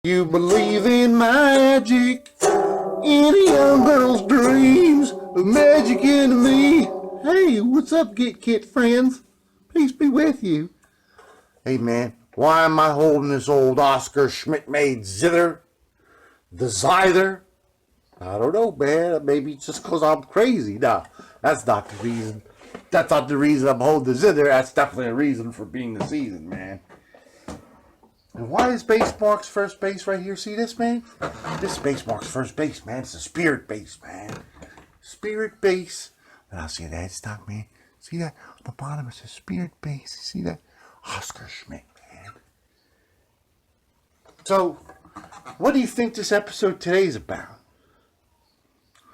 You believe in magic, in a young girl's dreams, of magic in me. Hey, what's up, Guitkits friends? Peace be with you. Hey man, why am I holding this old Oscar Schmidt made zither? The zither? I don't know, man. Maybe it's just because I'm crazy. No, that's not the reason. That's not the reason I'm holding the zither. That's definitely a reason for being the season, man. And why is base marks first base right here? See this, man? This base marks first base, man. It's a spirit base, man. Spirit base. And I'll see the headstock, man. See that? On the bottom, it's a spirit base. See that? Oscar Schmidt, man. So, what do you think this episode today is about?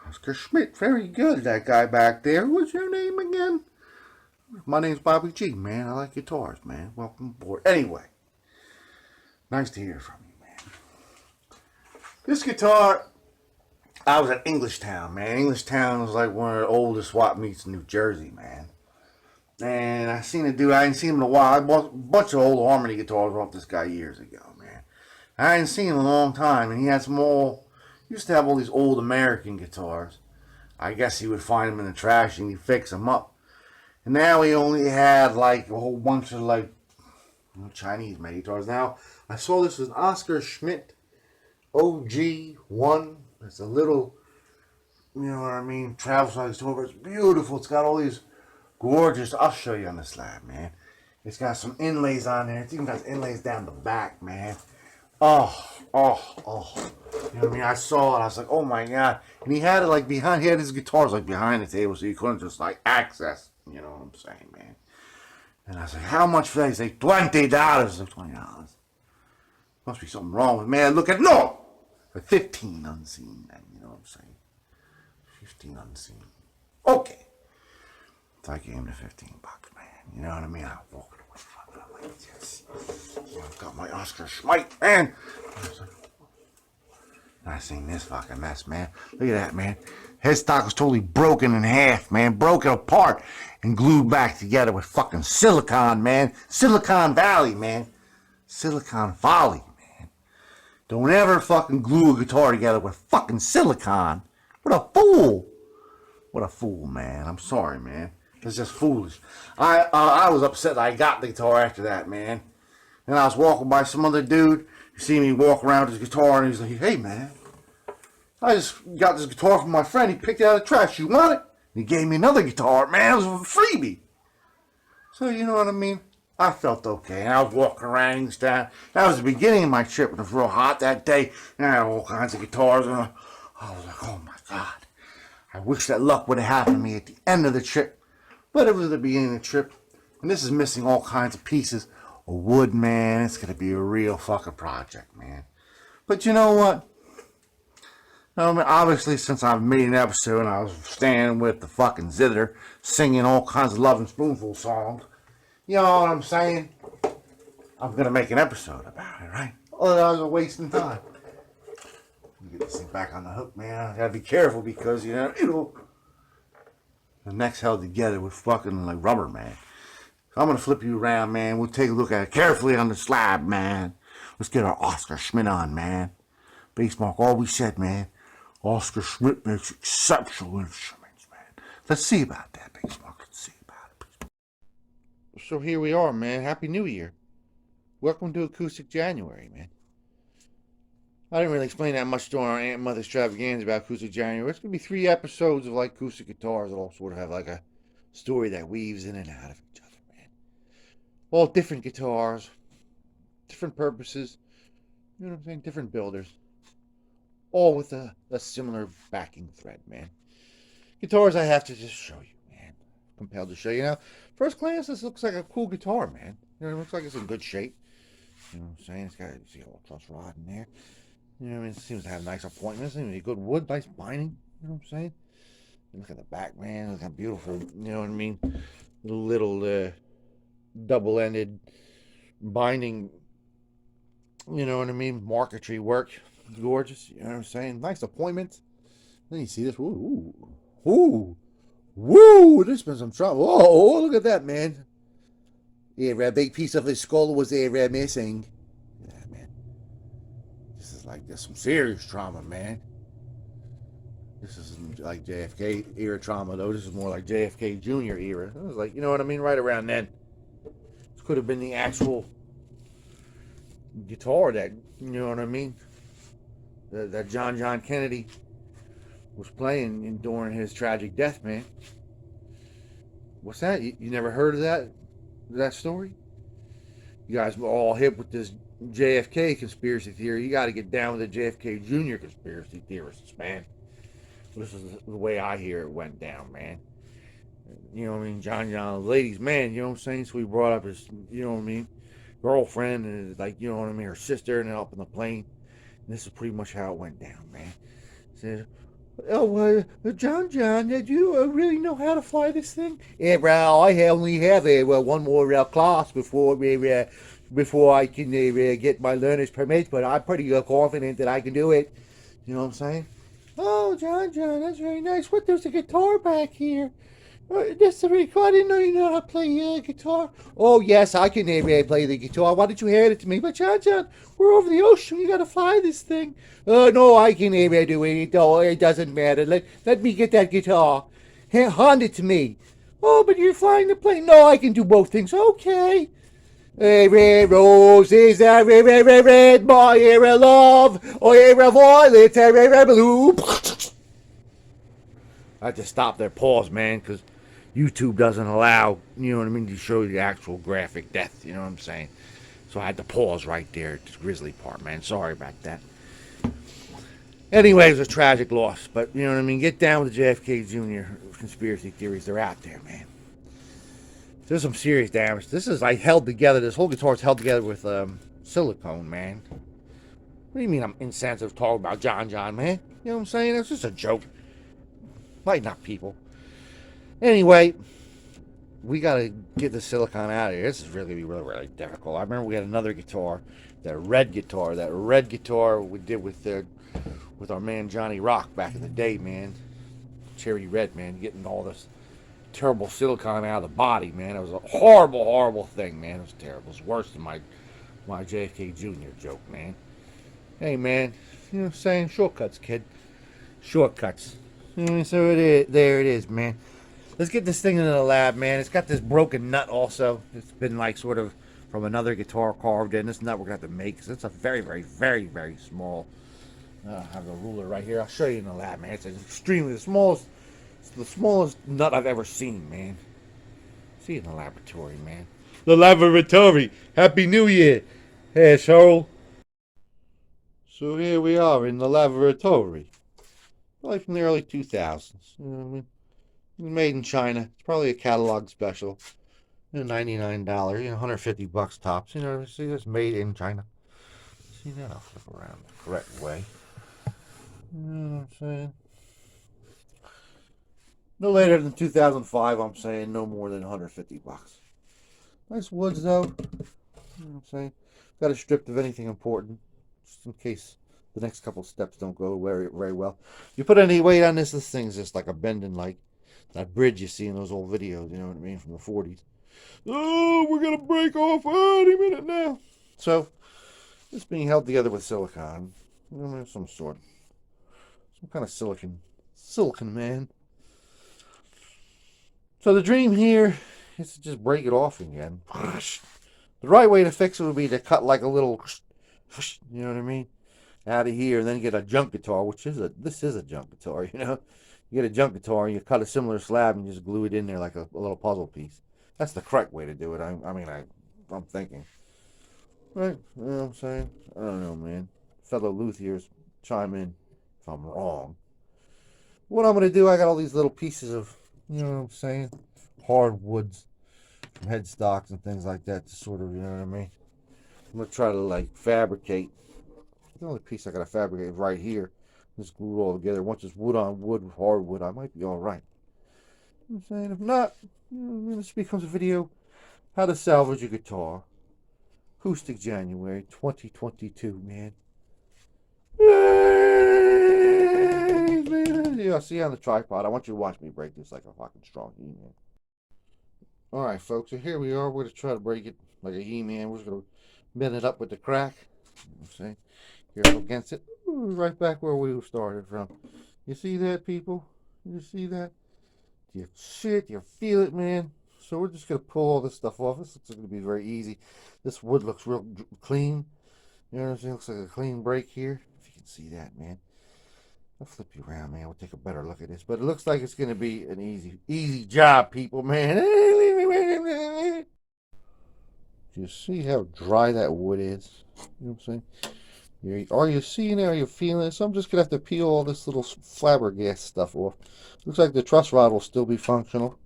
Oscar Schmidt, very good. That guy back there. What's your name again? My name's Bobby G, man. I like guitars, man. Welcome aboard. Anyway. Nice to hear from you, man. This guitar, I was at Englishtown, man. Englishtown was like one of the oldest swap meets in New Jersey, man. And I seen a dude, I hadn't seen him in a while. I bought a bunch of old Harmony guitars off this guy years ago, man. I hadn't seen him in a long time, and he had some old, he used to have all these old American guitars. I guess he would find them in the trash and he'd fix them up. And now he only had like a whole bunch of like Chinese made guitars. Now, I saw this was Oscar Schmidt OG1. It's a little, you know what I mean, travel size guitar, but it's beautiful. It's got all these gorgeous, I'll show you on the slab, man. It's got some inlays on there. It's even got inlays down the back, man. Oh. You know what I mean? I saw it. I was like, oh my God. And he had it like behind, he had his guitars like behind the table so you couldn't just like access, you know what I'm saying, man. And I was like, how much for that? He's like, $20. I was like, $20. Must be something wrong with me. Man, look at, no! For 15 unseen, man. You know what I'm saying? 15 unseen. Okay. So I gave him the $15, man. You know what I mean? I walked away from it. I'm like, yes. You know, I've got my Oscar Schmidt, man. I was like, and I seen this fucking mess, man. Look at that, man. Headstock was totally broken in half, man. Broken apart and glued back together with fucking silicone, man. Silicon Valley, man. Silicon Valley, man. Don't ever fucking glue a guitar together with fucking silicone. What a fool. What a fool, man. I'm sorry, man. It's just foolish. I was upset that I got the guitar after that, man. And I was walking by some other dude. You see me walk around with his guitar, and he's like, hey, man. I just got this guitar from my friend. He picked it out of the trash. You want it? And he gave me another guitar. Man, it was a freebie. So, you know what I mean? I felt okay. And I was walking around That was the beginning of my trip. It was real hot that day. And I had all kinds of guitars. And I was like, oh, my God. I wish that luck would have happened to me at the end of the trip. But it was the beginning of the trip. And this is missing all kinds of pieces of wood, man. It's going to be a real fucking project, man. But you know what? I mean, obviously, since I've made an episode and I was standing with the fucking zither, singing all kinds of Love and Spoonful songs, you know what I'm saying? I'm going to make an episode about it, right? Otherwise, I'm wasting time. Get this thing back on the hook, man. I got to be careful because, you know, the neck's held together with fucking, like, rubber, man. So I'm going to flip you around, man. We'll take a look at it carefully on the slab, man. Let's get our Oscar Schmidt on, man. Base mark, all we said, man. Oscar Schmidt makes exceptional instruments, man. Let's see about that, base mark. Let's see about it. So here we are, man. Happy New Year. Welcome to Acoustic January, man. I didn't really explain that much during our Aunt Mother extravaganza about Acoustic January. It's going to be 3 episodes of like acoustic guitars that all sort of have like a story that weaves in and out of each other, man. All different guitars, different purposes, you know what I'm saying? Different builders. All with a similar backing thread, man. Guitars I have to just show you, man. Compelled to show you. Now, first glance, this looks like a cool guitar, man. You know, it looks like it's in good shape. You know what I'm saying? It's got, you see a little truss rod in there. You know what I mean? It seems to have nice appointments. Seems to be good wood, nice binding. You know what I'm saying? You look at the back, man. Look how beautiful, you know what I mean? Little double-ended binding, you know what I mean? Marquetry work. Gorgeous, you know what I'm saying? Nice appointments. Then you see this. Ooh. There's been some trouble. Oh, look at that, man. Yeah, a big piece of his skull was there missing. Yeah, man. like there's some serious trauma, man. This isn't like JFK era trauma though. This is more like JFK Jr. era. It was like, you know what I mean, right around then. This could have been the actual guitar that, you know what I mean, that John Kennedy was playing during his tragic death, man. What's that? You never heard of that story? You guys were all hip with this JFK conspiracy theory. You got to get down with the JFK Jr. conspiracy theorists, man. This is the way I hear it went down, man. You know what I mean? John, ladies, man, you know what I'm saying? So we brought up his, you know what I mean, girlfriend and, like, you know what I mean, her sister and up in the plane. And this is pretty much how it went down, man. Said, oh, John, did you really know how to fly this thing? Yeah, well, I only have one more class before I can get my learner's permit, but I'm pretty confident that I can do it. You know what I'm saying? Oh, John, that's very nice. What, there's a guitar back here. That's the record. I didn't know you know how to play guitar. Oh, yes, I can play the guitar. Why did you hand it to me? But, John, we're over the ocean. You got to fly this thing. No, I can do it. No, it doesn't matter. Let me get that guitar. Hand it to me. Oh, but you're flying the plane. No, I can do both things. Okay. Red roses, red, my era love, or era violet, era blue. I had to stop there, pause, man, because YouTube doesn't allow, you know what I mean, to show you the actual graphic death, you know what I'm saying? So I had to pause right there at the grizzly part, man. Sorry about that. Anyway, it was a tragic loss, but, you know what I mean, get down with the JFK Jr. conspiracy theories. They're out there, man. There's some serious damage. This is like held together. This whole guitar is held together with silicone, man. What do you mean I'm insensitive talking about John, man? You know what I'm saying? It's just a joke. Lighten up, people. Anyway, we got to get the silicone out of here. This is really difficult. I remember we had another guitar, that red guitar we did with our man Johnny Rock back in the day, man. Cherry red, man. Getting all this terrible silicone out of the body, man. It was a horrible thing, man. It was terrible. It was worse than my JFK Jr. joke, man. Hey, man, you know what I'm saying? Shortcuts, kid. Shortcuts. So there it is, man. Let's get this thing into the lab, man. It's got this broken nut also. It's been like sort of from another guitar carved in. This nut we're going to have to make, because it's a very small. I have a ruler right here. I'll show you in the lab, man. It's extremely the smallest nut I've ever seen, man. See you in the laboratory, man. The laboratory. Happy New Year, asshole. So here we are in the laboratory. Probably from the early 2000s. You know what I mean? It was made in China. It's probably a catalog special. $99, $150 tops. You know, see, it's made in China. See, now I'll flip around the correct way. You know what I'm saying? No later than 2005, I'm saying. No more than $150. Nice woods, though. You know what I'm saying? Got it stripped of anything important, just in case the next couple steps don't go very well. You put any weight on this thing's just like a bending, like that bridge you see in those old videos, you know what I mean, from the 40s. Oh, we're going to break off any minute now. So, it's being held together with silicone. Some sort. Some kind of silicon. Silicon, man. So the dream here is to just break it off again. The right way to fix it would be to cut like a little, you know what I mean, out of here, and then get a junk guitar, this is a junk guitar, you know. You get a junk guitar, you cut a similar slab and just glue it in there like a little puzzle piece. That's the correct way to do it. I'm thinking. Right? You know what I'm saying? I don't know, man. Fellow luthiers, chime in if I'm wrong. What I'm going to do, I got all these little pieces of, you know what I'm saying, hardwoods from headstocks and things like that to sort of, you know what I mean. I'm going to try to, like, fabricate. The only piece I got to fabricate is right here. Just glue it all together. Once it's wood on wood with hardwood, I might be all right. You know what I'm saying? If not, you know, this becomes a video how to salvage a guitar. Acoustic January 2022, man. Yeah, see on the tripod. I want you to watch me break this like a fucking strong He-Man. Alright, folks, so here we are. We're going to try to break it like a He-Man. We're just going to bend it up with the crack. You know what I'm saying? Here against it. Ooh, right back where we started from. You see that, people? You see that? You see it? You feel it, man? So we're just going to pull all this stuff off. This looks going to be very easy. This wood looks real clean. You know what I'm saying? Looks like a clean break here. If you can see that, man. I'll flip you around, man. We'll take a better look at this. But it looks like it's going to be an easy job, people, man. You see how dry that wood is? You know what I'm saying? Are you seeing it? Are you feeling it? So I'm just going to have to peel all this little flabbergast stuff off. Looks like the truss rod will still be functional.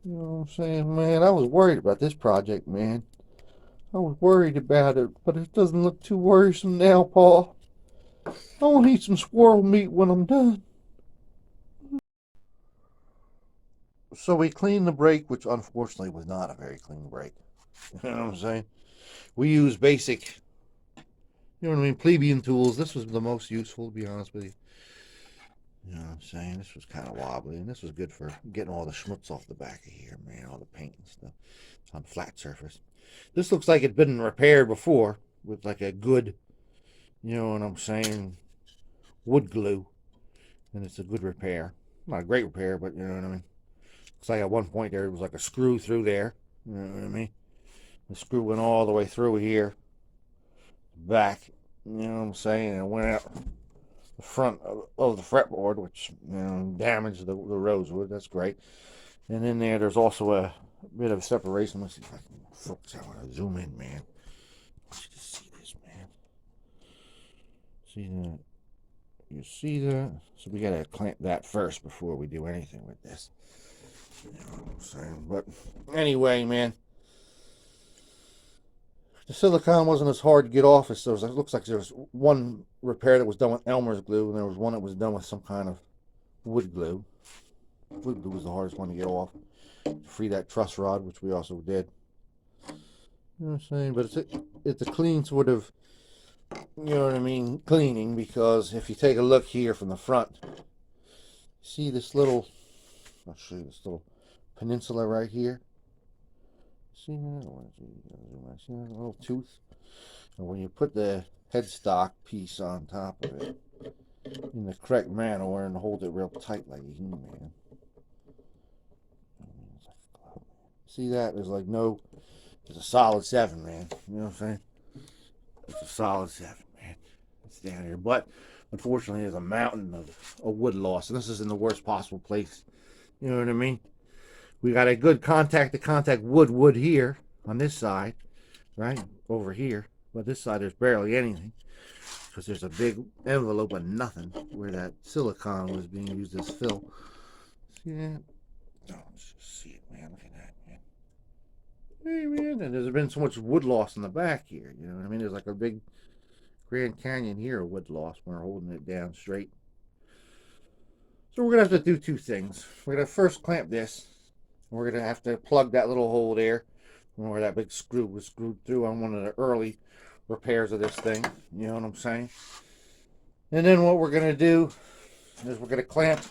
You know what I'm saying, man? I was worried about this project, man. I was worried about it, but it doesn't look too worrisome now, Paul. I want to eat some squirrel meat when I'm done. So we cleaned the brake, which unfortunately was not a very clean brake. You know what I'm saying? We use basic, you know what I mean, plebeian tools. This was the most useful, to be honest with you. You know what I'm saying? This was kind of wobbly, and this was good for getting all the schmutz off the back of here, man, all the paint and stuff. It's on flat surface. This looks like it'd been repaired before with like a good, you know what I'm saying, wood glue. And it's a good repair. Not a great repair, but you know what I mean. Looks like at one point there was like a screw through there. You know what I mean? The screw went all the way through here. Back. You know what I'm saying? And it went out the front of the fretboard, which, you know, damaged the rosewood. That's great. And in there's also a bit of separation. Let's see if I can focus. I want to zoom in, man. I want you to see this, man. See that? You see that? So we gotta clamp that first before we do anything with this. You know what I'm saying? But anyway, man, the silicone wasn't as hard to get off as those. It looks like there was one repair that was done with Elmer's glue, and there was one that was done with some kind of wood glue. Wood glue was the hardest one to get off. Free that truss rod, which we also did. You know what I'm saying? But it's a clean sort of, you know what I mean, cleaning, because if you take a look here from the front, see this little, I'll show you this little peninsula right here. See that? See that little tooth? And when you put the headstock piece on top of it in the correct manner and hold it real tight like a He-Man. See that? There's like no, it's a solid 7, man. You know what I'm saying? It's a solid 7, man. It's down here. But unfortunately, there's a mountain of wood loss. And this is in the worst possible place. You know what I mean? We got a good contact-to-contact wood here on this side. Right? Over here. But this side, there's barely anything. Because there's a big envelope of nothing where that silicone was being used as fill. See that? Oh, let's just see it, man. Look at that, man. Hey, man. And there's been so much wood loss in the back here. You know what I mean? There's like a big Grand Canyon here of wood loss when we're holding it down straight. So we're going to have to do two things. We're going to first clamp this. We're going to have to plug that little hole there where that big screw was screwed through on one of the early repairs of this thing. You know what I'm saying? And then what we're going to do is we're going to clamp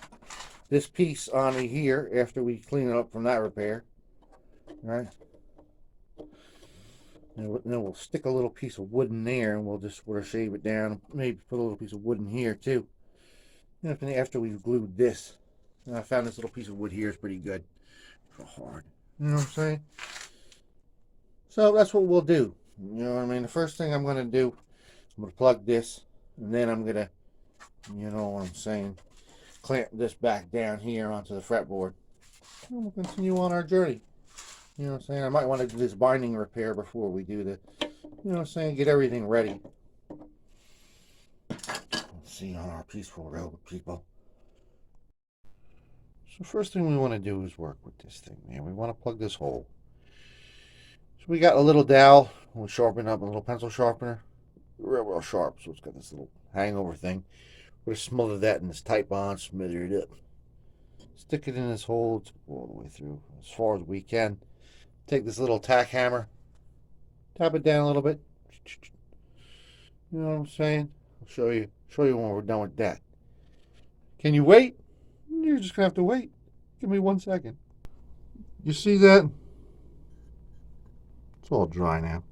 this piece onto here after we clean it up from that repair. Right? And then we'll stick a little piece of wood in there, and we'll just sort of shave it down. Maybe put a little piece of wood in here too. And after we've glued this, and I found this little piece of wood here is pretty good. It's hard. You know what I'm saying? So that's what we'll do. You know what I mean? The first thing I'm going to do, I'm going to plug this, and then I'm going to, you know what I'm saying, clamp this back down here onto the fretboard. And we'll continue on our journey. You know what I'm saying? I might want to do this binding repair before we do the, you know what I'm saying, get everything ready. Let's see on our peaceful road, people. So first thing we want to do is work with this thing, man. We want to plug this hole. So we got a little dowel. We'll sharpen up a little pencil sharpener. Real sharp, so it's got this little hangover thing. We're going to smother that in this tight bond, smother it up. Stick it in this hole all the way through as far as we can. Take this little tack hammer, tap it down a little bit. You know what I'm saying? I'll show you when we're done with that. Can you wait? You're just gonna have to wait. Give me 1 second. You see that? It's all dry now.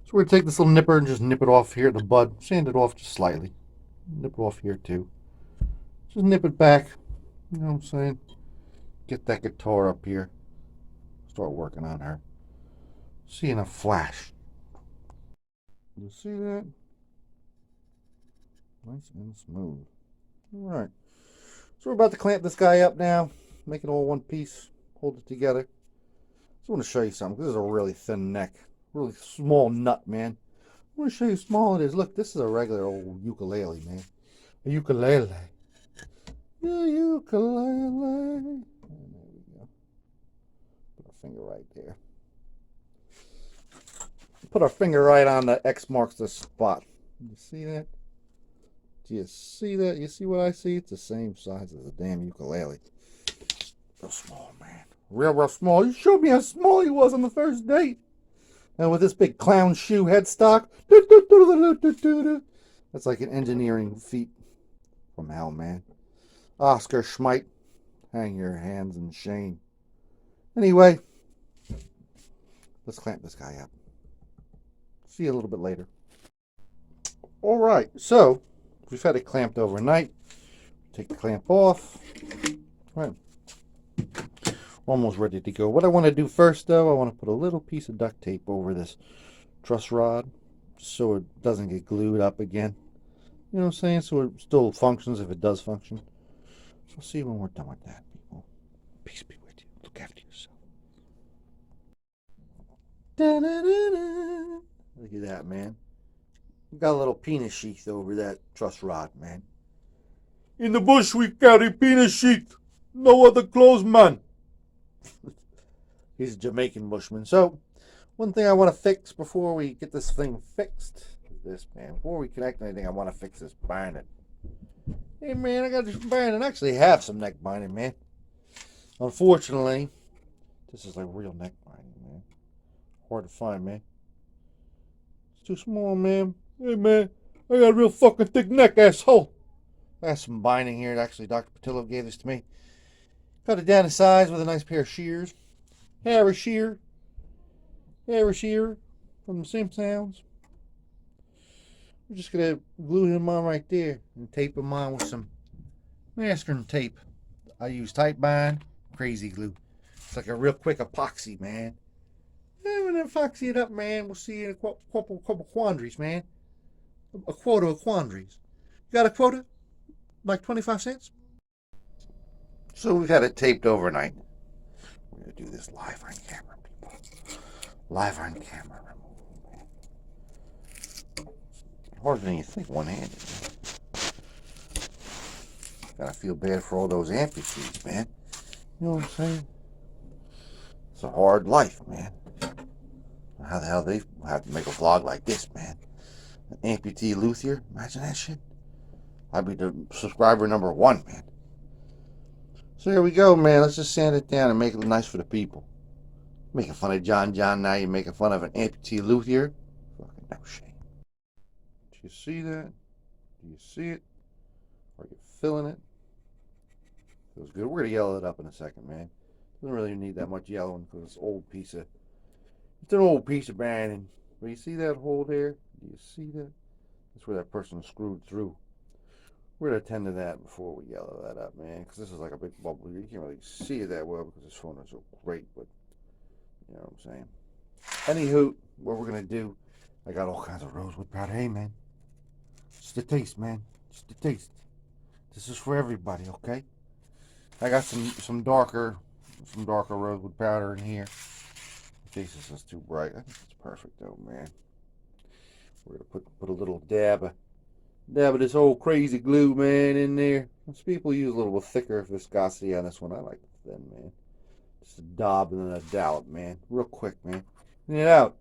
So we're going to take this little nipper and just nip it off here at the bud. Sand it off just slightly. Nip it off here too. Just nip it back. You know what I'm saying? Get that guitar up here. Start working on her. Seeing a flash. You see that? Nice and smooth. Alright. So we're about to clamp this guy up now. Make it all one piece. Hold it together. Just want to show you something. This is a really thin neck. Really small nut, man. I want to show you how small it is. Look, this is a regular old ukulele, man. A ukulele. Yeah, ukulele. And there we go. Put our finger right there. Put our finger right on the X marks the spot. You see that? Do you see that? You see what I see? It's the same size as a damn ukulele. Real small, man. Real small. You showed me how small he was on the first date. And with this big clown shoe headstock. That's like an engineering feat from hell, man. Oscar Schmidt. Hang your hands in shame. Anyway, let's clamp this guy up. See you a little bit later. Alright, so we've had it clamped overnight. Take the clamp off. Right. Almost ready to go. What I want to do first, though, I want to put a little piece of duct tape over this truss rod so it doesn't get glued up again. You know what I'm saying? So it still functions if it does function. So we'll see when we're done with that, people. Peace be with you. Look after yourself. Da-da-da-da. Look at that, man. We got a little penis sheath over that truss rod, man. In the bush we carry penis sheath. No other clothes, man. He's a Jamaican bushman. So, one thing I want to fix before we get this thing fixed is this, man. Before we connect anything, I want to fix this binding. Hey, man, I got this binding. I actually have some neck binding, man. Unfortunately, this is like real neck binding, man. Hard to find, man. It's too small, man. Hey, man, I got a real fucking thick neck, asshole. I have some binding here. Actually, Dr. Patillo gave this to me. Cut it down to size with a nice pair of shears. Hair shear from the Simpsons. We're just gonna glue him on right there and tape him on with some masking tape. I use tight bind, crazy glue. It's like a real quick epoxy, man. And we're gonna epoxy it up, man. We'll see you in a couple quandaries, man. A quota of quandaries. You got a quota? Like 25 cents? So we've had it taped overnight. We're going to do this live on camera, people. Live on camera. Harder than you think, one-handed. Gotta feel bad for all those amputees, man. You know what I'm saying? It's a hard life, man. How the hell they have to make a vlog like this, man? An amputee luthier? Imagine that shit. I'd be the subscriber number 1, man. So here we go, man. Let's just sand it down and make it nice for the people. Making fun of John now, you're making fun of an amputee luthier? Fucking no shame. Do you see that? Do you see it? Are you feeling it? Feels good. We're going to yellow it up in a second, man. Doesn't really need that much yellowing because it's an old piece of binding. But you see that hole there? Do you see that? That's where that person screwed through. We're going to attend to that before we yellow that up, man. Because this is like a big bubble. You can't really see it that well because this phone is so great. But, you know what I'm saying? Anywho, what we're going to do, I got all kinds of rosewood powder. Hey, man. Just a taste, man. Just a taste. This is for everybody, okay? I got some darker rosewood powder in here. Jesus, is too bright. I think it's perfect, though, man. We're going to put a little dab of this old crazy glue, man, in there. Most people use a little thicker viscosity on this one. I like it thin, man. Just a daub and then a dollop, man. Real quick, man. In and out.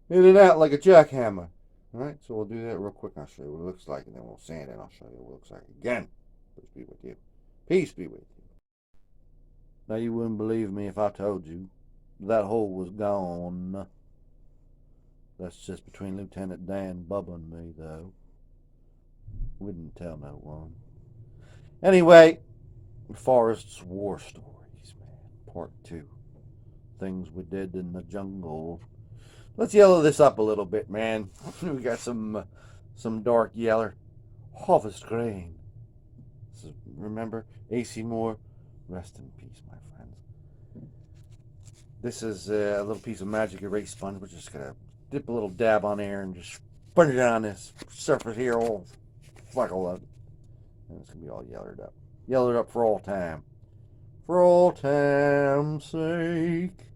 In and out like a jackhammer. Alright, so we'll do that real quick. I'll show you what it looks like, and then we'll sand it. I'll show you what it looks like again. Peace be with you. Peace be with you. Now, you wouldn't believe me if I told you that hole was gone. That's just between Lieutenant Dan, Bubba, and me, though. Wouldn't tell no one. Anyway, Forest's War Stories, man. Part 2. Things we did in the jungle. Let's yellow this up a little bit, man. We got some dark yeller. Harvest grain. So remember, AC Moore, rest in peace, my friends. This is a little piece of magic erase sponge. We're just gonna dip a little dab on there and just sponge it on this surface here, all fleckled up. And it's gonna be all yellered up. Yellered up for all time. For all time's sake.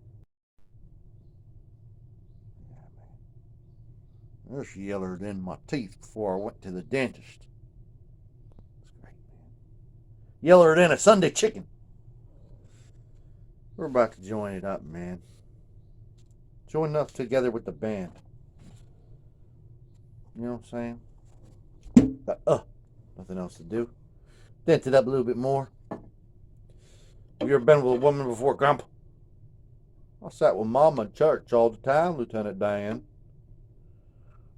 This yellered in my teeth before I went to the dentist. It's great, man. Yellered in a Sunday chicken. We're about to join it up, man. Join up together with the band. You know what I'm saying? Nothing else to do. Dent it up a little bit more. Have you ever been with a woman before, Grandpa? I sat with Mama in church all the time, Lieutenant Dan.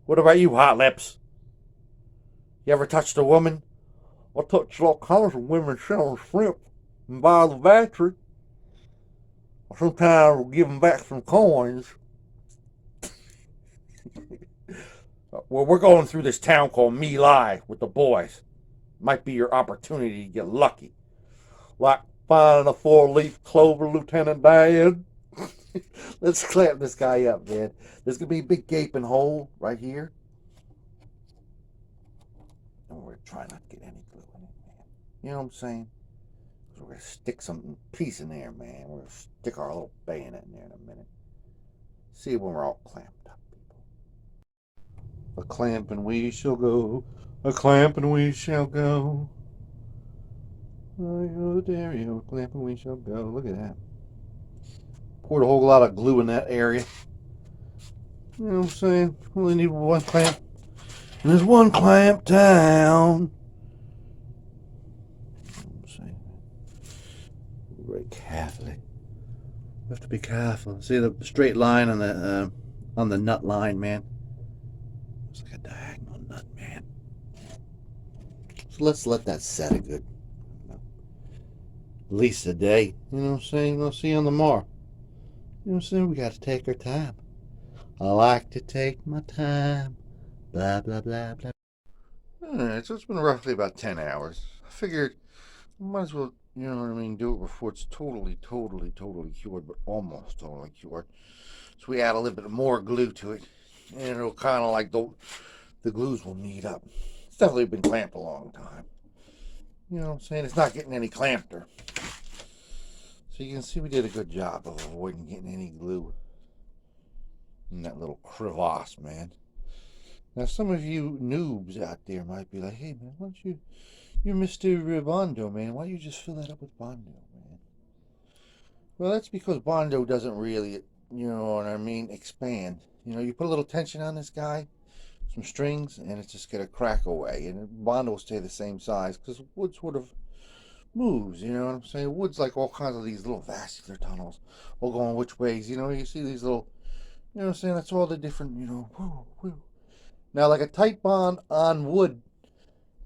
What about you, Hot Lips? You ever touched a woman? I touched all kinds of women selling shrimp and buy the battery. Sometimes we'll give them back some coins. Well, we're going through this town called Me Lai with the boys. Might be your opportunity to get lucky. Like finding a four-leaf clover, Lieutenant Dan. Let's clamp this guy up, man. There's going to be a big gaping hole right here. And we're going to try not to get any glue in it, man. You know what I'm saying? So we're going to stick some piece in there, man. We're going to stick our little bayonet in there in a minute. See when we're all clamped up, people. A clamp and we shall go. A clamp and we shall go. Oh, there you go. A clamp and we shall go. Look at that. Poured a whole lot of glue in that area. You know what I'm saying? We only need one clamp. And there's one clamp down. Very carefully. We have to be careful. See the straight line on the nut line, man. It's like a diagonal nut, man. So let's let that set a good, at least a day. You know what I'm saying? We'll see you on the morrow. You know what I'm saying? We got to take our time. I like to take my time. Blah, blah, blah, blah. Alright, so it's been roughly about 10 hours. I figured might as well, you know what I mean, do it before it's totally cured, but almost totally cured. So we add a little bit more glue to it, and it'll kind of like the glues will knead up. It's definitely been clamped a long time. You know what I'm saying? It's not getting any clampeder. So you can see we did a good job of avoiding getting any glue in that little crevasse, man. Now some of you noobs out there might be like, hey man, why don't you're Mr. Bondo, man, why don't you just fill that up with Bondo, man? Well, that's because Bondo doesn't really, you know what I mean, expand. You know, you put a little tension on this guy, some strings, and it's just gonna crack away, and Bondo will stay the same size because wood sort of moves, you know what I'm saying? Wood's like all kinds of these little vascular tunnels, all going which ways, you know, you see these little, you know what I'm saying, that's all the different, you know, whoo, whoo. Now, like a tight bond on wood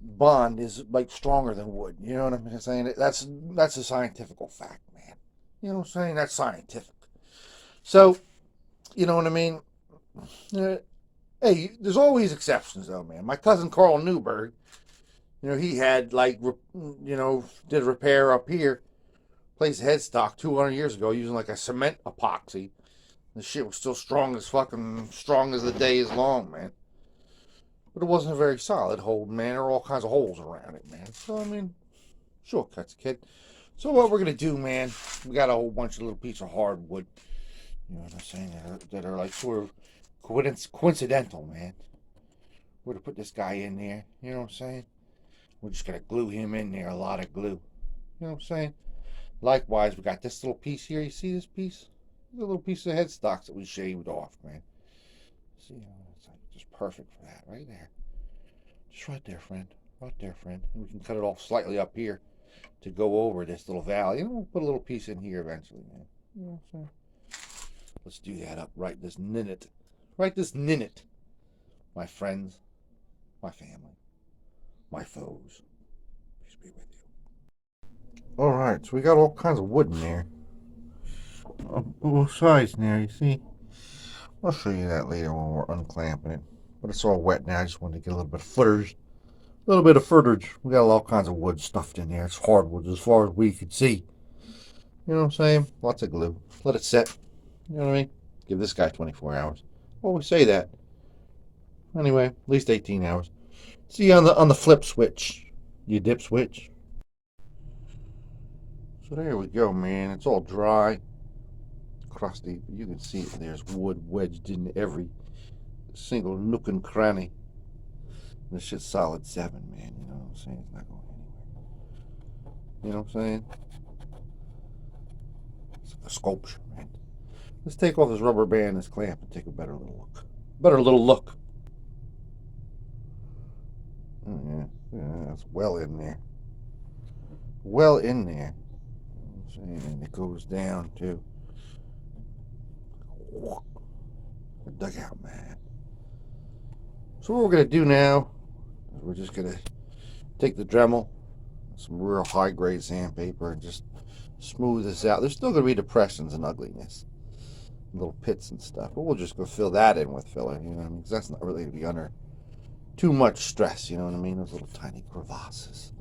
bond is like stronger than wood, you know what I'm saying? That's a scientific fact, man. You know what I'm saying? That's scientific. So, you know what I mean? Hey, there's always exceptions though, man. My cousin Carl Newberg, you know, he had like, you know, did repair up here, placed Headstock 200 years ago using like a cement epoxy. The shit was still strong as the day is long, man. But it wasn't a very solid hold, man. There were all kinds of holes around it, man. So, I mean, shortcuts, kid. So what we're going to do, man, we got a whole bunch of little pieces of hardwood, you know what I'm saying, that are like sort of coincidental, man. We're going to put this guy in there, you know what I'm saying? We're just going to glue him in there, a lot of glue. You know what I'm saying? Likewise, we got this little piece here. You see this piece? This a little piece of headstocks that we shaved off, man. See, it's like just perfect for that, right there. Just right there, friend. Right there, friend. And we can cut it off slightly up here to go over this little valley. And we'll put a little piece in here eventually, man. You know what I'm saying? Let's do that up right this minute. Right this minute. My friends, my family, my foes. Peace be with you. Alright, so we got all kinds of wood in there. On both sides there, you see? I'll show you that later when we're unclamping it. But it's all wet now. I just wanted to get a little bit of footage. A little bit of footage. We got all kinds of wood stuffed in there. It's hardwood as far as we could see. You know what I'm saying? Lots of glue. Let it set. You know what I mean? Give this guy 24 hours. Well, we say that. Anyway, at least 18 hours. See on the flip switch. You dip switch. So there we go, man. It's all dry. Crusty. You can see it. There's wood wedged in every single nook and cranny. This shit's solid 7, man. You know what I'm saying? It's not going anywhere. You know what I'm saying? It's like a sculpture, man. Let's take off this rubber band, this clamp, and take a better little look. Better little look. Oh, yeah, that's well in there. Well in there. You know what I'm saying? And it goes down too. The dugout, man. So what we're gonna do now is we're just gonna take the Dremel, some real high grade sandpaper, and just smooth this out. There's still gonna be depressions and ugliness, little pits and stuff, but we'll just go fill that in with filler. You know what I mean? Because that's not really to be under too much stress. You know what I mean? Those little tiny crevasses.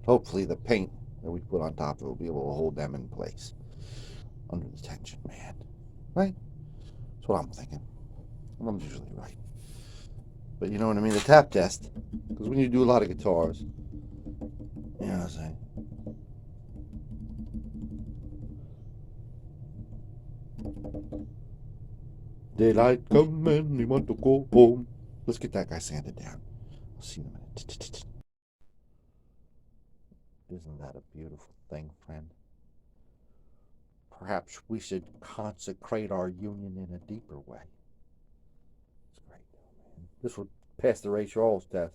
Hopefully, the paint that we put on top of it will be able to hold them in place under the tension, man. Right? That's what I'm thinking. I'm usually right. But you know what I mean? The tap test, because when you do a lot of guitars, you know what I'm saying? Daylight come and you want to go home. Let's get that guy sanded down. I'll see you in a minute. Isn't that a beautiful thing, friend? Perhaps we should consecrate our union in a deeper way. It's great, man. This will pass the Ray Charles test.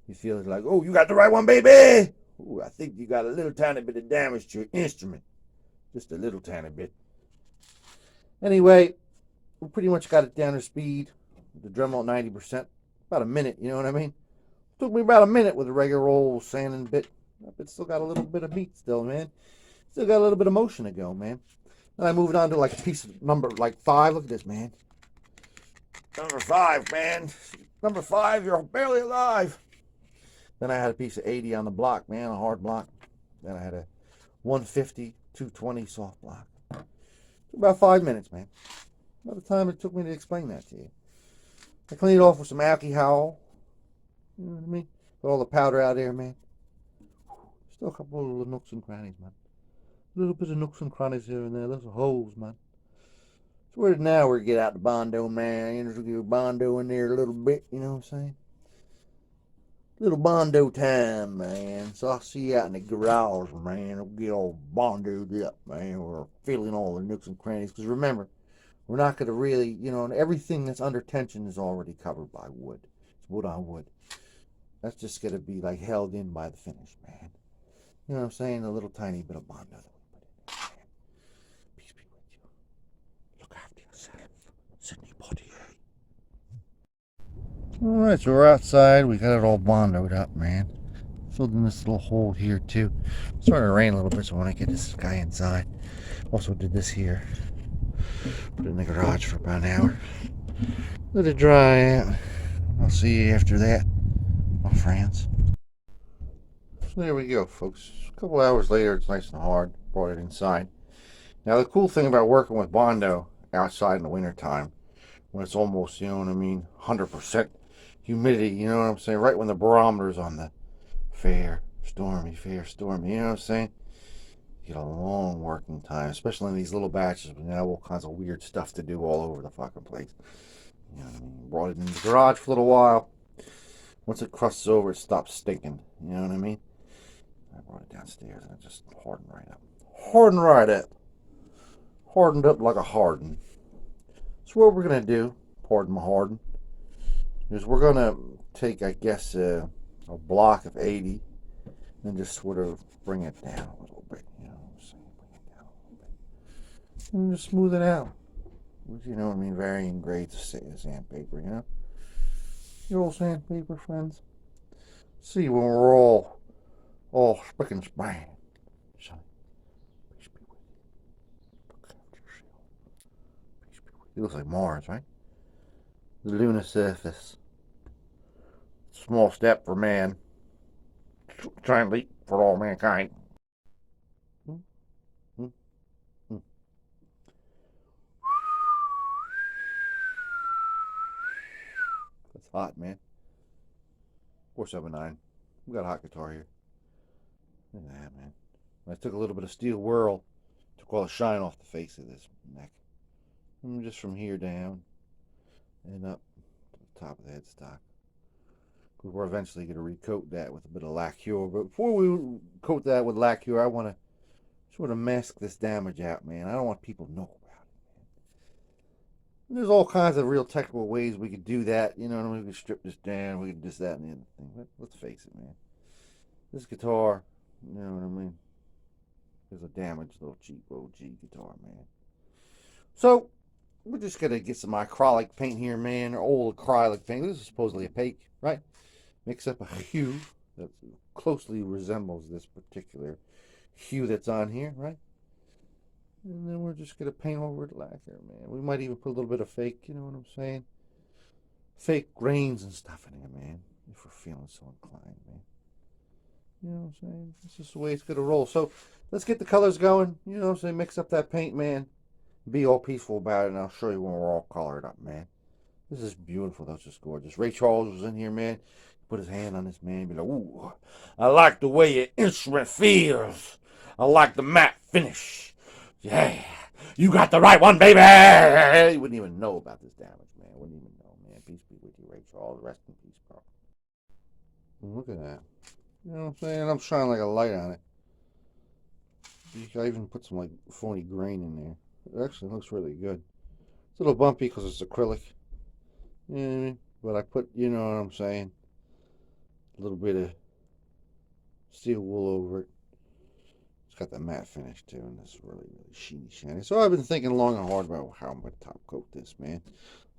You feel like, oh, you got the right one, baby. Ooh, I think you got a little tiny bit of damage to your instrument. Just a little tiny bit. Anyway, we pretty much got it down to speed. The Dremel at 90%. About a minute, you know what I mean? Took me about a minute with a regular old sanding bit. It's still got a little bit of meat still, man. Still got a little bit of motion to go, man. Then I moved on to like a piece of number like 5. Look at this, man. Number 5, man. Number 5, you're barely alive. Then I had a piece of 80 on the block, man, a hard block. Then I had a 150, 220 soft block. Took about 5 minutes, man. About the time it took me to explain that to you. I cleaned it off with some alcohol. You know what I mean? Got all the powder out there, man. Still a couple of little nooks and crannies, man. A little bit of nooks and crannies here and there. Little holes, man. So now we're get out the Bondo, man. You know, get Bondo in there a little bit, you know what I'm saying? Little Bondo time, man. So I'll see you out in the garage, man. We'll get all Bondoed up, man. We're filling all the nooks and crannies. Because remember, we're not going to really, you know, and everything that's under tension is already covered by wood. It's wood on wood. That's just going to be like held in by the finish, man. You know what I'm saying? A little tiny bit of Bondo that we put in there, man. Peace be with you. Look after yourself. Sidney Poitier. Alright, so we're outside. We got it all Bondoed up, man. Filled in this little hole here, too. It's starting to rain a little bit, so when I get this guy inside. Also did this here. Put it in the garage for about an hour. Let it dry out. I'll see you after that, my friends. So there we go, folks. A couple hours later, it's nice and hard. Brought it inside. Now, the cool thing about working with Bondo outside in the wintertime, when it's almost, you know what I mean, 100% humidity, you know what I'm saying? Right when the barometer's on the fair, stormy, you know what I'm saying? You get a long working time, especially in these little batches when you have all kinds of weird stuff to do all over the fucking place. You know what I mean? Brought it in the garage for a little while. Once it crusts over, it stops stinking. You know what I mean? I brought it downstairs and it just hardened right up. Hardened right up. Hardened up like a harden. So what we're going to do, pardon my harden, is we're going to take, I guess, a block of 80 and just sort of bring it down a little bit. You know what I'm saying? Bring it down a little bit. And just smooth it out. With, you know what I mean, varying grades of sandpaper, you know? Your old sandpaper friends. See when we're all spick and span. Sonny, peace be with you. Look after yourself. Peace be with He looks like Mars, right? The lunar surface. Small step for man. Giant leap for all mankind. Hmm, hmm, hmm. That's hot, man. 479. We got a hot guitar here. Look at that, man. I took a little bit of steel whirl, took all the shine off the face of this neck. And just from here down and up to the top of the headstock. We're eventually going to recoat that with a bit of lacquer. But before we coat that with lacquer, I want to sort of mask this damage out, man. I don't want people to know about it, man. And there's all kinds of real technical ways we could do that. You know what I mean? We could strip this down, we could this, that, and the other thing. But let's face it, man. This guitar, you know what I mean? Is a damaged little cheap OG guitar, man. So, we're just going to get some acrylic paint here, man. Or old acrylic paint. This is supposedly opaque, right? Mix up a hue that closely resembles this particular hue that's on here, right? And then we're just going to paint over it lacquer, man. We might even put a little bit of fake, you know what I'm saying? Fake grains and stuff in here, man. If we're feeling so inclined, man. You know what I'm saying? This is the way it's going to roll. So let's get the colors going. You know what I'm saying? Mix up that paint, man. Be all peaceful about it, and I'll show you when we're all colored up, man. This is beautiful. That's just gorgeous. Ray Charles was in here, man. Put his hand on this man. Be like, ooh, I like the way your instrument feels. I like the matte finish. Yeah, you got the right one, baby. He wouldn't even know about this damage, man. Wouldn't even know, man. Peace be with you, Ray Charles. Rest in peace, bro. Look at that. You know what I'm saying? I'm shining like a light on it. I even put some like phony grain in there. It actually looks really good. It's a little bumpy because it's acrylic. You know what I mean? But I put, you know what I'm saying, a little bit of steel wool over it. It's got that matte finish too, and it's really, really sheeny, shiny. So I've been thinking long and hard about how I'm going to top coat this, man.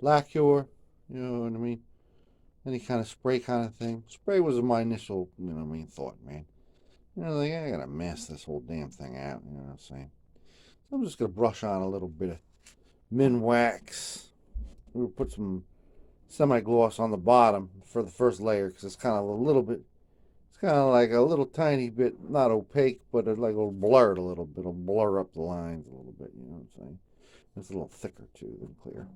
Lacquer, you know what I mean? Any kind of spray kind of thing. Spray was my initial, you know what I mean, thought, man. You know, like, I got to mask this whole damn thing out, you know what I'm saying? So I'm just going to brush on a little bit of min wax. We'll put some semi-gloss on the bottom for the first layer because it's kind of a little bit, it's kind of like a little tiny bit, not opaque, but like it'll blur it a little bit. It'll blur up the lines a little bit, you know what I'm saying? It's a little thicker too than clear.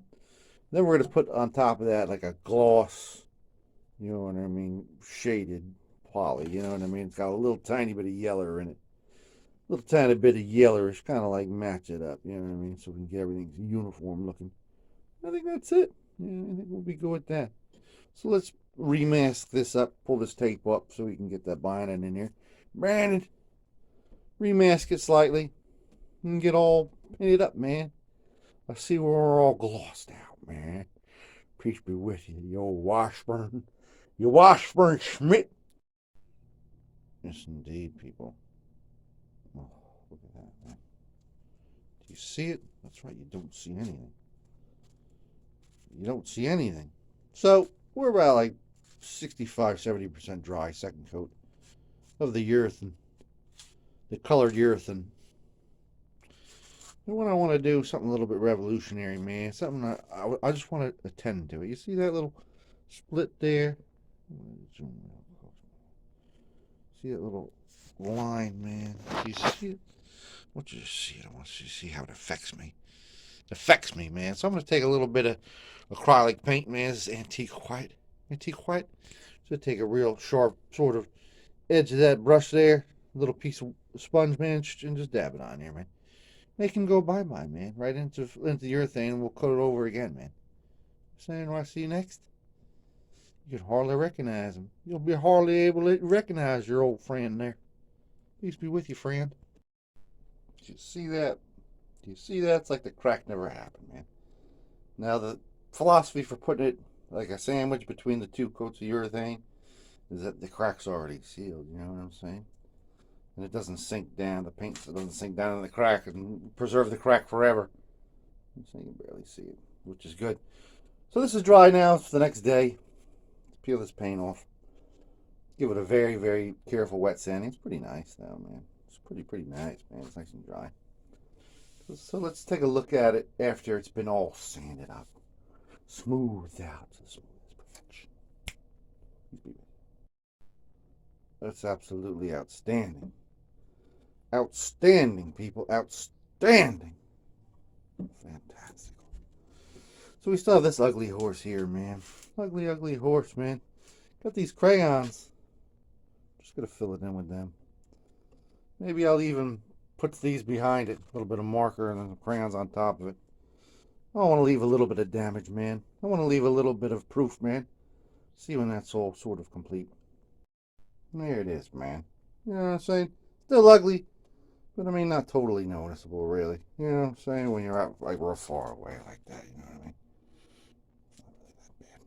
Then we're going to put on top of that like a gloss, you know what I mean, shaded poly, you know what I mean? It's got a little tiny bit of yeller in it. A little tiny bit of yellowish, kind of like match it up, you know what I mean? So we can get everything uniform looking. I think that's it. Yeah, I think we'll be good with that. So let's remask this up, pull this tape up so we can get that binding in here. Brandon, remask it slightly and get all painted up, man. I see we're all glossed out, man. Peace be with you, you old Washburn. You Washburn Schmidt. Yes, indeed, people. Oh, look at that, man. Do you see it? That's right, you don't see anything. You don't see anything. So we're about like 65-70% dry, second coat of the urethane, the colored urethane. And what I want to do, something a little bit revolutionary, man. Something I just want to attend to it. You see that little split there? See that little line, man? Do you see it? I want you to see it. I want you to see how it affects me. It affects me, man. So I'm going to take a little bit of acrylic paint, man. This is antique white. Antique white. So take a real sharp sort of edge of that brush there. A little piece of sponge, man, and just dab it on there, man. Make him go bye-bye, man. Right into the urethane, and we'll coat it over again, man. Saying, I'll see you next. You could hardly recognize him. You'll be hardly able to recognize your old friend there. Peace be with you, friend. Do you see that? Do you see that? It's like the crack never happened, man. Now, the philosophy for putting it like a sandwich between the two coats of urethane is that the crack's already sealed, you know what I'm saying? And it doesn't sink down, the paint doesn't sink down in the crack and preserve the crack forever. So you can barely see it, which is good. So this is dry now. It's the next day. Let's peel this paint off. Give it a very, very careful wet sanding. It's pretty nice though, man. It's pretty nice, man. It's nice and dry. So let's take a look at it after it's been all sanded up, smoothed out to smooth perfection. That's absolutely outstanding. Outstanding, people. Outstanding. Fantastic. So we still have this ugly horse here, man. Ugly, ugly horse, man. Got these crayons. Just gonna fill it in with them. Maybe I'll even put these behind it. A little bit of marker and then the crayons on top of it. I want to leave a little bit of damage, man. I want to leave a little bit of proof, man. See when that's all sort of complete. There it is, man. You know what I'm saying? Still ugly, but I mean, not totally noticeable, really. You know what I'm saying? When you're out, like, real far away like that, you know what I mean? Not really that bad.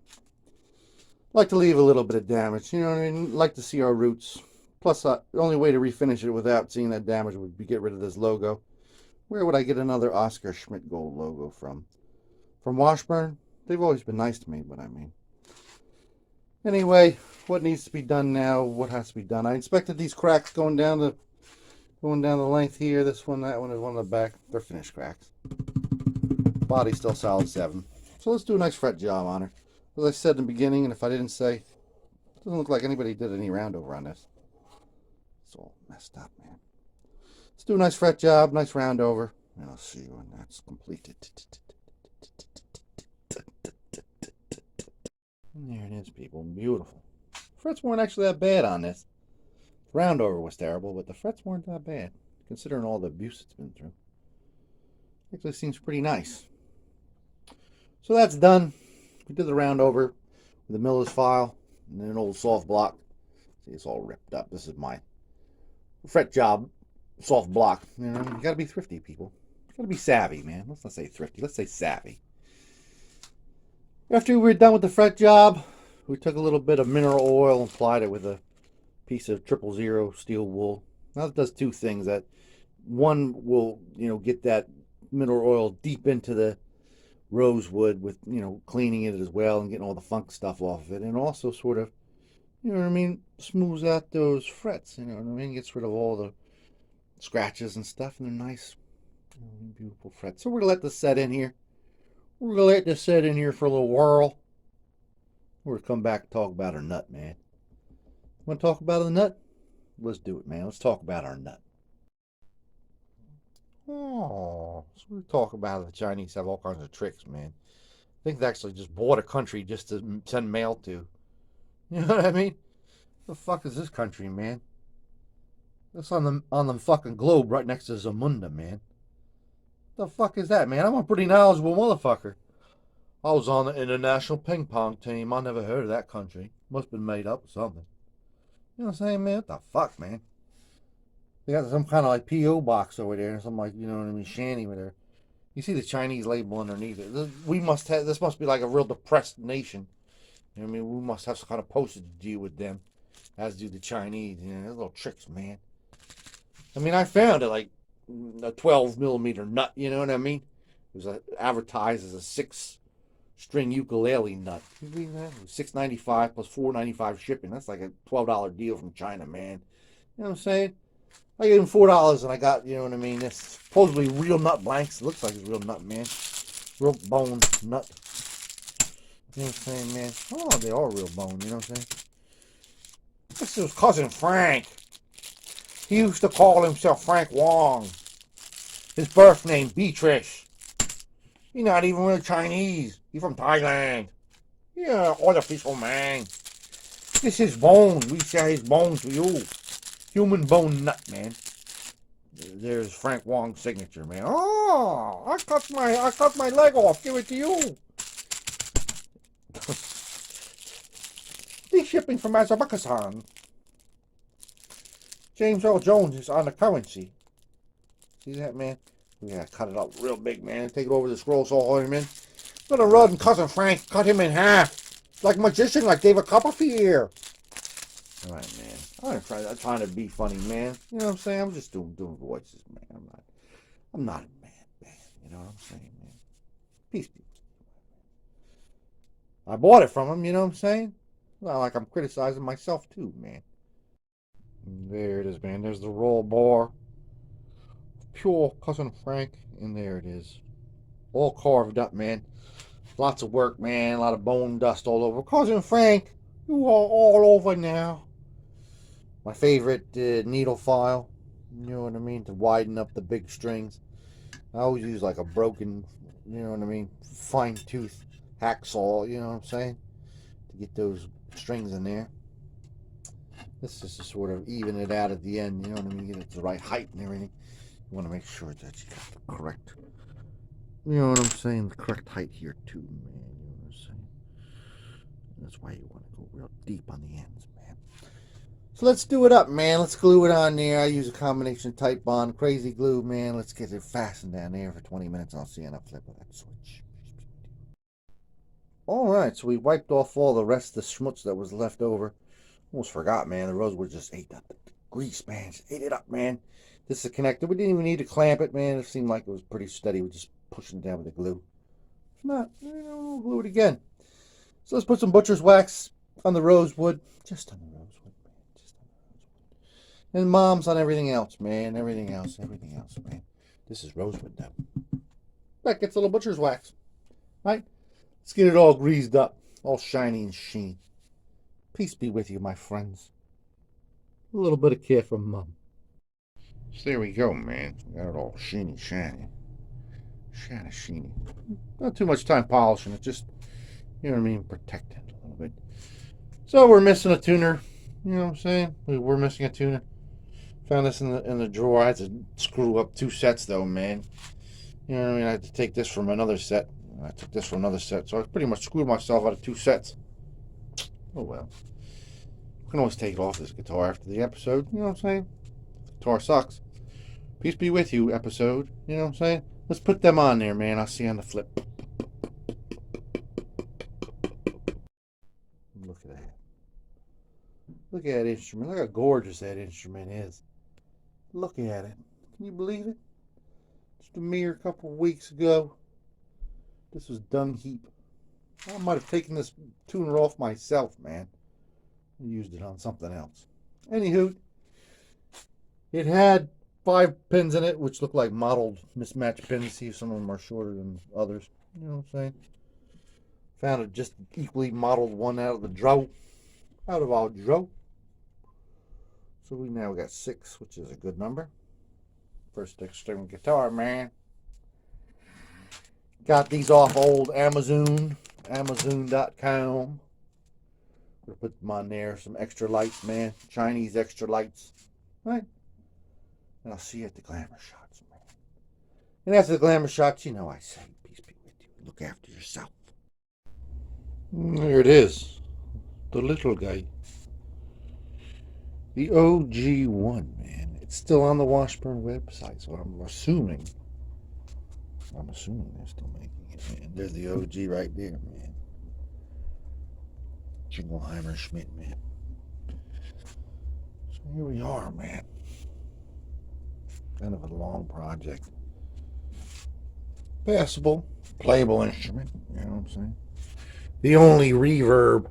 Like to leave a little bit of damage, you know what I mean? Like to see our roots. Plus, the only way to refinish it without seeing that damage would be get rid of this logo. Where would I get another Oscar Schmidt gold logo from? From Washburn? They've always been nice to me, but I mean. Anyway, what needs to be done now? What has to be done? I inspected these cracks going down the length here. This one, that one, and one in the back. They're finished cracks. Body's still solid 7. So let's do a nice fret job on her. As I said in the beginning, and if I didn't say, it doesn't look like anybody did any round over on this. It's all messed up, man. Let's do a nice fret job, nice round over, and I'll see you when that's completed. And there it is, people. Beautiful. Frets weren't actually that bad on this. Round over was terrible, but the frets weren't that bad, considering all the abuse it's been through. Actually seems pretty nice. So that's done. We did the round over with the miller's file and then an old soft block. See, it's all ripped up. This is my fret job soft block. You know, you gotta be thrifty, people. You gotta be savvy, man. Let's not say thrifty. Let's say savvy. After we were done with the fret job, we took a little bit of mineral oil and applied it with a piece of 000 steel wool. Now it does two things. That one will, get that mineral oil deep into the rosewood with, cleaning it as well and getting all the funk stuff off of it, and also sort of, smooths out those frets. Gets rid of all the scratches and stuff, and they're nice, beautiful frets. So we're gonna let this set in here. We're gonna let this set in here for a little whirl. We're gonna come back and talk about our nut, man. Want to talk about the nut? Let's do it, man. Let's talk about our nut. Oh, so we talk about the Chinese have all kinds of tricks, man. I think they actually just bought a country just to send mail to. You know what I mean? The fuck is this country, man? That's on the fucking globe right next to Zamunda, man. The fuck is that, man? I'm a pretty knowledgeable motherfucker. I was on the international ping pong team. I never heard of that country. Must have been made up or something. You know what I'm saying, man? What the fuck, man? They got some kind of like P.O. box over there, some like, shanty with there. You see the Chinese label underneath it. This must be like a real depressed nation. We must have some kind of postage deal with them, as do the Chinese. They're little tricks, man. I found it like a 12mm nut, you know what I mean? It was advertised as a 6-string ukulele nut. You read that? It was $6.95 plus $4.95 shipping. That's like a $12 deal from China, man. You know what I'm saying? I gave him $4 and I got, this supposedly real nut blanks. It looks like it's real nut, man. Real bone nut. You know what I'm saying, man? Oh, they are real bone, you know what I'm saying? This is cousin Frank. He used to call himself Frank Wong. His birth name, Beatrice. He's not even really Chinese. He's from Thailand. Yeah, artificial man. This is bone. We share his bone to you. Human bone nut, man. There's Frank Wong's signature, man. Oh, I cut my leg off. Give it to you. He's shipping from Azerbaijan. James Earl Jones is on the currency. See that, man? We gotta cut it up real big, man. Take it over the scroll saw on him in. Gonna run cousin Frank, cut him in half. Like a magician, like David Copperfield. Alright, man. I'm trying to be funny, man. You know what I'm saying? I'm just doing voices, man. I'm not a man. You know what I'm saying, man? Peace, people. I bought it from him, you know what I'm saying? Well, like I'm criticizing myself too, man. And there it is, man. There's the roll bar. pure Cousin Frank, and there it is. All carved up, man. Lots of work, man. A lot of bone dust all over. Cousin Frank, you are all over now. My favorite needle file, you know what I mean, to widen up the big strings. I always use like a broken, you know what I mean, fine tooth hacksaw, you know what I'm saying, to get those strings in there. This is to sort of even it out at the end, you know what I mean, get it to the right height and everything. You want to make sure that you got the correct, you know what I'm saying, the correct height here too, man, you know what I'm saying. That's why you want to go real deep on the ends, man. So let's do it up, man. Let's glue it on there. I use a combination of Type Bond, Crazy Glue, man. Let's get it fastened down there for 20 minutes. I'll see you on a flip of that switch. Alright, so we wiped off all the rest of the schmutz that was left over. Almost forgot, man. The rosewood just ate that grease, man. Just ate it up, man. This is connected. We didn't even need to clamp it, man. It seemed like it was pretty steady. We're just pushing it down with the glue. If not, we'll glue it again. So let's put some butcher's wax on the rosewood. Just on the rosewood. And mom's on everything else, man. Everything else, man. This is rosewood now. That gets a little butcher's wax. Right? Let's get it all greased up. All shiny and sheen. Peace be with you, my friends. A little bit of care from Mom. So there we go, man. Got it all sheeny, shiny. Shiny, sheeny. Not too much time polishing it. Just, you know what I mean, protecting it a little bit. So we're missing a tuner. You know what I'm saying? We're missing a tuner. Found this in the drawer. I had to screw up 2 sets though, man. You know what I mean? I had to take this from another set. I took this from another set. So I pretty much screwed myself out of 2 sets. Oh well. I can always take it off this guitar after the episode. You know what I'm saying? The guitar sucks. Peace be with you, episode. You know what I'm saying? Let's put them on there, man. I'll see you on the flip. Look at that. Look at that instrument. Look how gorgeous that instrument is. Look at it. Can you believe it? Just a mere couple of weeks ago, this was dung heap. I might have taken this tuner off myself, man. And used it on something else. Anywho, it had 5 pins in it, which look like modeled mismatched pins. See, some of them are shorter than others. You know what I'm saying? Found a just equally modeled one out of the drawer. Out of our drawer. So we now got 6, which is a good number. First string guitar, man. Got these off old Amazon, Amazon.com. We'll put them on there. Some extra lights, man. Chinese extra lights. Right? And I'll see you at the glamour shots, man. And after the glamour shots, you know I say, peace be with you. Look after yourself. There it is. The little guy. The OG1, man. It's still on the Washburn website, so I'm assuming they're still making it, man. There's the OG right there, man. Jingleheimer Schmidt, man. So here we are, man. Kind of a long project. Passable, playable instrument, you know what I'm saying? The only reverb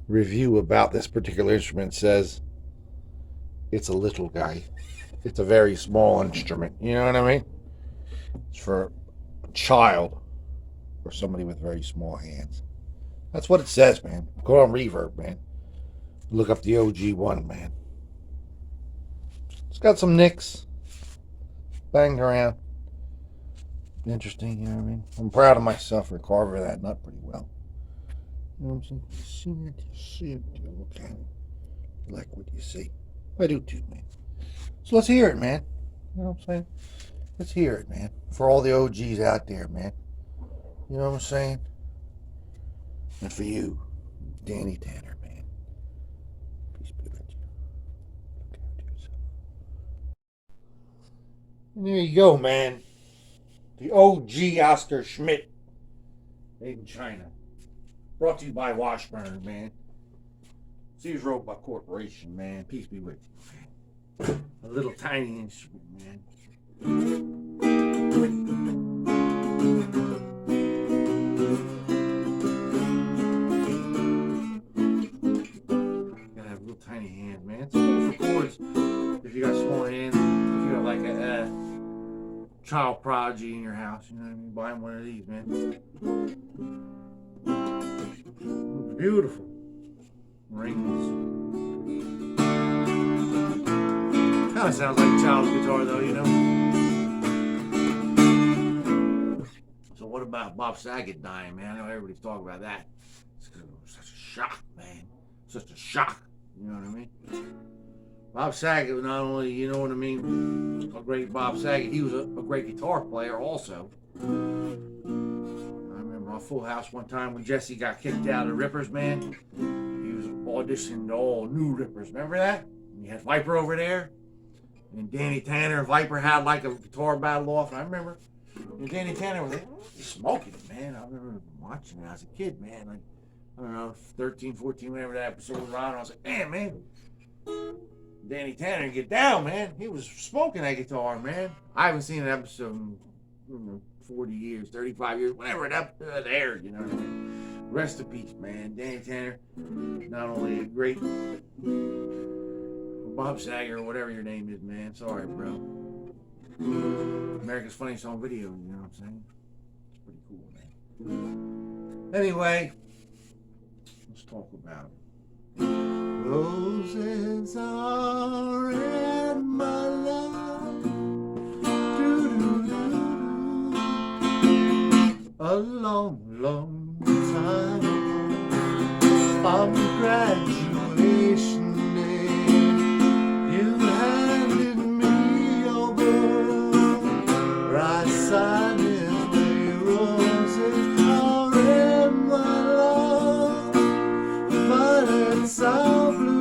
review about this particular instrument says it's a little guy. It's a very small instrument, you know what I mean? It's for a child or somebody with very small hands. That's what it says, man. Go on Reverb, man. Look up the OG1, man. It's got some nicks. Banged around. Interesting, you know what I mean? I'm proud of myself for carving that nut pretty well. You know what I'm saying? See it. Look at it. You like what you see. I do too, man. So let's hear it, man. You know what I'm saying? Let's hear it, man. For all the OGs out there, man. You know what I'm saying? And for you, Danny Tanner, man. Peace be with you. Look after yourself. And there you go, man. The OG Oscar Schmidt. Made in China. Brought to you by Washburn, man. Sears Robot Corporation, man. Peace be with you, man. A little tiny instrument, man. Gotta have real tiny hands, man. It's cool for chords. If you got small hands, if you have like a child prodigy in your house, you know what I mean? Buy him one of these, man. Beautiful rings. Kind of sounds like a child's guitar, though, you know. So what about Bob Saget dying, man? I know everybody's talking about that. It's such a shock, man. Such a shock. You know what I mean? Bob Saget was not only, you know what I mean, a great Bob Saget, he was a great guitar player also. I remember on Full House one time when Jesse got kicked out of the Rippers, man. He was auditioning all new Rippers. Remember that? And you had Viper over there. And Danny Tanner and Viper had like a guitar battle off. And I remember Danny Tanner was smoking it, man. I remember watching it as a kid, man. Like, I don't know, 13, 14, whenever that episode was on. I was like, man. Danny Tanner, get down, man. He was smoking that guitar, man. I haven't seen an episode in 40 years, 35 years, whenever it aired, you know what I mean? Rest in peace, man. Danny Tanner, not only a great Bob Saget or whatever your name is, man. Sorry, bro. America's Funniest Home Video, you know what I'm saying? It's pretty cool, man. Anyway, let's talk about it. Roses are in my life, a long, long time ago, on graduation day, you handed me your book, right side is the roses are in my life, violets are blue.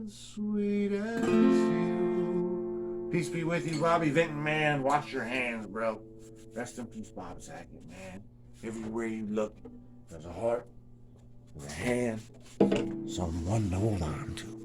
Sweet as you. Peace be with you, Bobby Vinton, man. Wash your hands, bro. Rest in peace, Bob Saget, man. Everywhere you look, there's a heart, there's a hand, someone to hold on to.